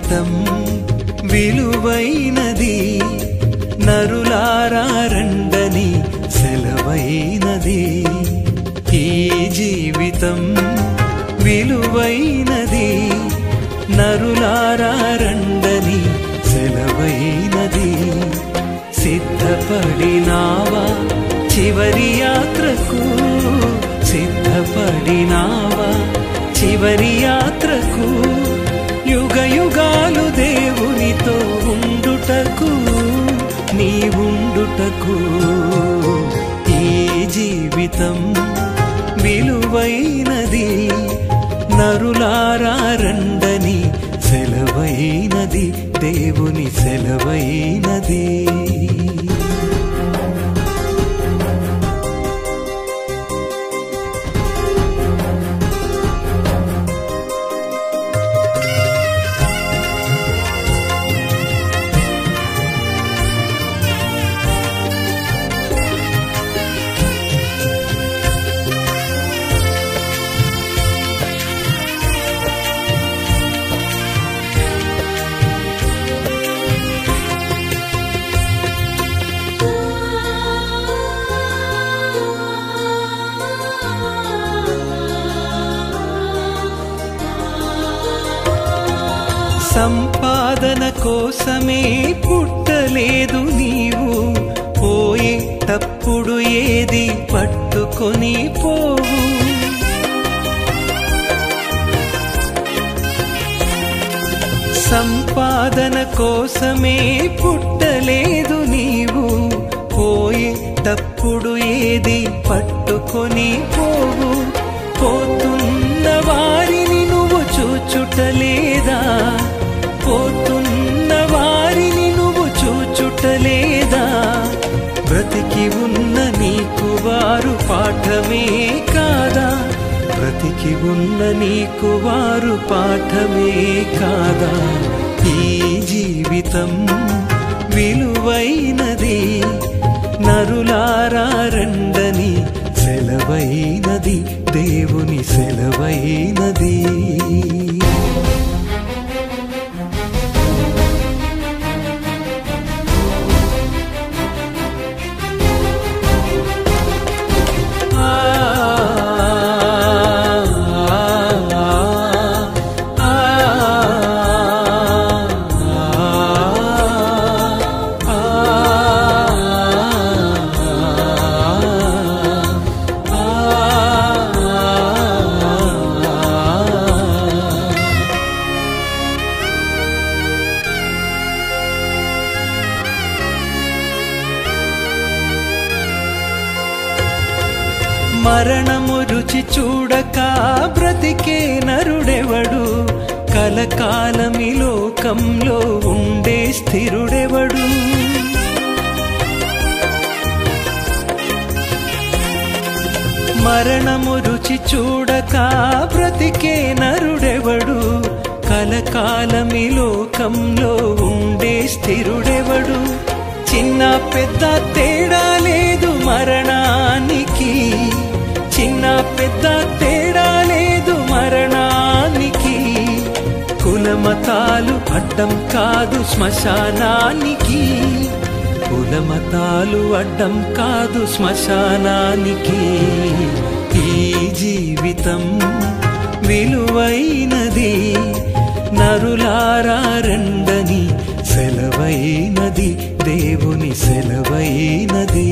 జీవితం విలువైనది, నరులారా రండని సెలవైనది. ఈ జీవితం విలువైనది, నరులారా రండని సెలవైనది. సిద్ధపడినావా చివరి యాత్రకు, సిద్ధపడినావా చివరి యాత్రకు, యుగ యుగాలు దేవునితో ఉండుటకు, నీ ఉండుటకు. ఈ జీవితం విలువైనది, నరులారా రండని సెలవైనది, దేవుని సెలవైనది. సంపాదన కోసమే పుట్టలేదు నీవు, పోయేటప్పుడు ఏది పట్టుకొని పోవు. సంపాదన కోసమే పుట్టలేదు నీవు, పోయేటప్పుడు ఏది పట్టుకొని పోవు. పోతున్న వారిని నువ్వు చూచుటలేదా, పోతున్న వారిని నువ్వు చూచుటలేదా. బ్రతికి ఉన్న నీకు వారు పాఠమే కాదా, బ్రతికి ఉన్న నీకు వారు పాఠమే కాదా. ఈ జీవితం విలువైనది, నరులారా రండని సెలవైనది, దేవుని సెలవైనది. మరణము రుచి చూడక బ్రతికే నరుడెవడు, కలకాలమి లోకంలో ఉండే స్థిరుడెవడు. మరణము రుచి చూడక బ్రతికే నరుడెవడు, కలకాలమి లోకంలో ఉండే స్థిరుడెవడు. చిన్న పెద్ద తేడా లేదు మరణానికి, చిన్న పెద్ద తేడా లేదు మరణానికి. కులమతాలు అడ్డం కాదు శ్మశానానికి, కులమతాలు అడ్డం కాదు శ్మశానానికి. ఈ జీవితం విలువైనది, నరులారా రండని సెలవైనది, దేవుని సెలవైనది.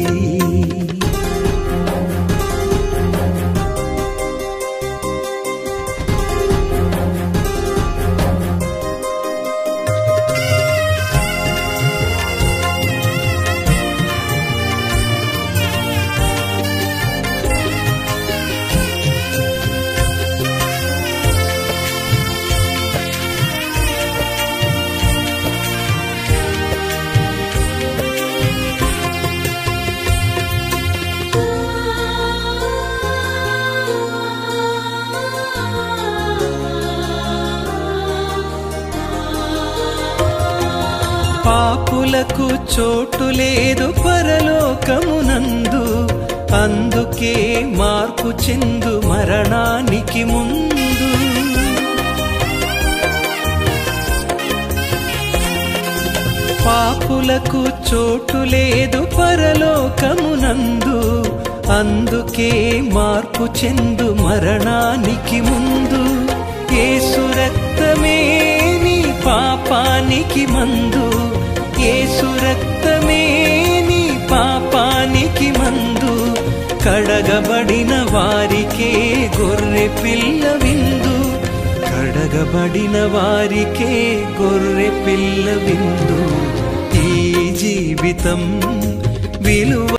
పాపులకు చోటు లేదు పరలోకమునందు, అందుకే మార్పు చెందు మరణానికి ముందు. పాపులకు చోటు లేదు పరలోకమునందు, అందుకే మార్పు చెందు మరణానికి ముందు. యేసు రక్తమే నీ పాపానికి మందు, యేసు రక్తమే నీ పాపానికి మందు. కడగబడిన వారికే గొర్రె పిల్ల విందు, కడగబడిన వారికే గొర్రె పిల్ల విందు. ఈ జీవితం విలువ